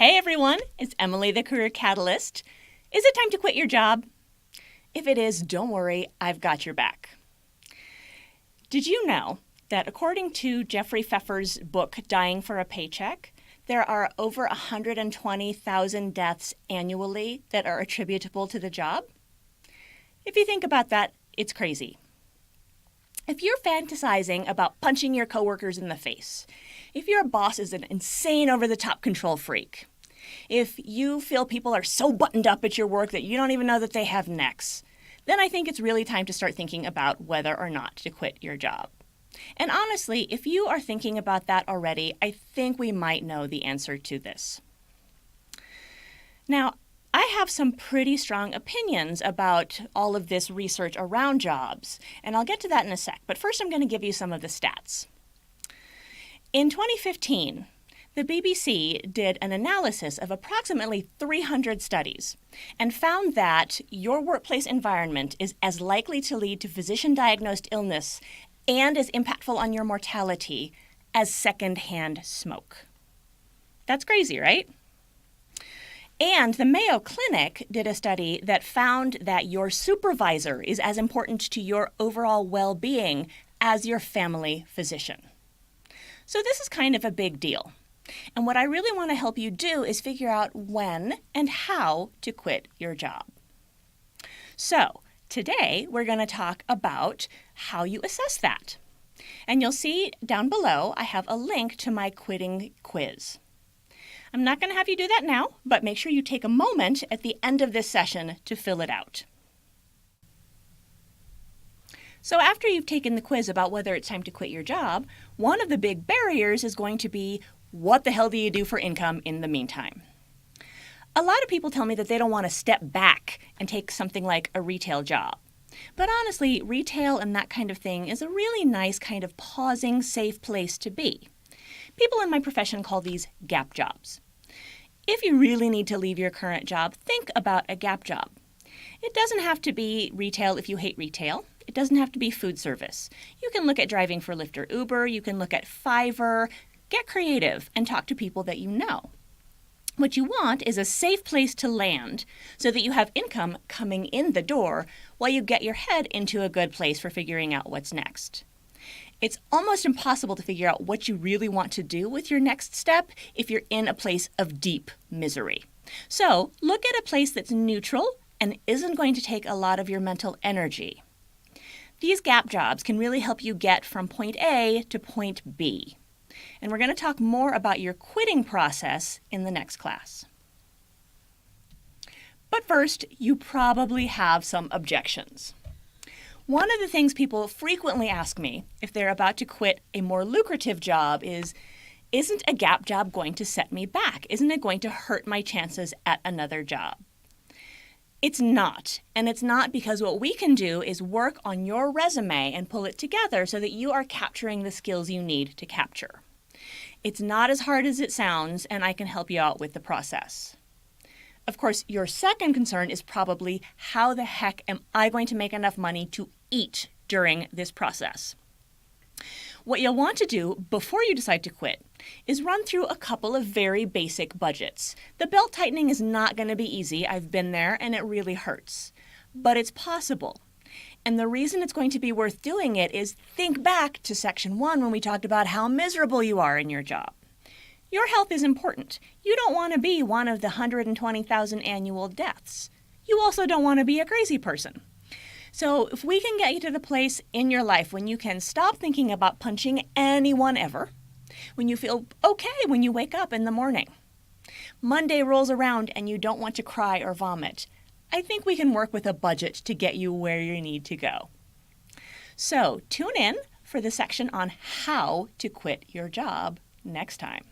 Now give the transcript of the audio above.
Hey everyone, it's Emily, the Career Catalyst. Is it time to quit your job? If it is, don't worry, I've got your back. Did you know that according to Jeffrey Pfeffer's book, Dying for a Paycheck, there are over 120,000 deaths annually that are attributable to the job? If you think about that, it's crazy. If you're fantasizing about punching your coworkers in the face, if your boss is an insane over-the-top control freak, if you feel people are so buttoned up at your work that you don't even know that they have necks, then I think it's really time to start thinking about whether or not to quit your job. And honestly, if you are thinking about that already, I think we might know the answer to this. Now, I have some pretty strong opinions about all of this research around jobs, and I'll get to that in a sec, but first I'm going to give you some of the stats. In 2015, the BBC did an analysis of approximately 300 studies and found that your workplace environment is as likely to lead to physician-diagnosed illness and as impactful on your mortality as secondhand smoke. That's crazy, right? And the Mayo Clinic did a study that found that your supervisor is as important to your overall well-being as your family physician. So this is kind of a big deal. And what I really want to help you do is figure out when and how to quit your job. So today we're going to talk about how you assess that. And you'll see down below I have a link to my quitting quiz. I'm not going to have you do that now, but make sure you take a moment at the end of this session to fill it out. So after you've taken the quiz about whether it's time to quit your job, one of the big barriers is going to be, what the hell do you do for income in the meantime? A lot of people tell me that they don't want to step back and take something like a retail job. But honestly, retail and that kind of thing is a really nice kind of pausing, safe place to be. People in my profession call these gap jobs. If you really need to leave your current job, think about a gap job. It doesn't have to be retail if you hate retail. It doesn't have to be food service. You can look at driving for Lyft or Uber. You can look at Fiverr. Get creative and talk to people that you know. What you want is a safe place to land so that you have income coming in the door while you get your head into a good place for figuring out what's next. It's almost impossible to figure out what you really want to do with your next step if you're in a place of deep misery. So look at a place that's neutral and isn't going to take a lot of your mental energy. These gap jobs can really help you get from point A to point B. And we're going to talk more about your quitting process in the next class. But first, you probably have some objections. One of the things people frequently ask me if they're about to quit a more lucrative job is, isn't a gap job going to set me back? Isn't it going to hurt my chances at another job? It's not. And it's not because what we can do is work on your resume and pull it together so that you are capturing the skills you need to capture. It's not as hard as it sounds, and I can help you out with the process. Of course, your second concern is probably, how the heck am I going to make enough money to eat during this process? What you'll want to do before you decide to quit is run through a couple of very basic budgets. The belt tightening is not going to be easy. I've been there and it really hurts. But it's possible. And the reason it's going to be worth doing it is, think back to section 1 when we talked about how miserable you are in your job. Your health is important. You don't want to be one of the 120,000 annual deaths. You also don't want to be a crazy person. So if we can get you to the place in your life when you can stop thinking about punching anyone ever, when you feel okay when you wake up in the morning, Monday rolls around and you don't want to cry or vomit, I think we can work with a budget to get you where you need to go. So tune in for the section on how to quit your job next time.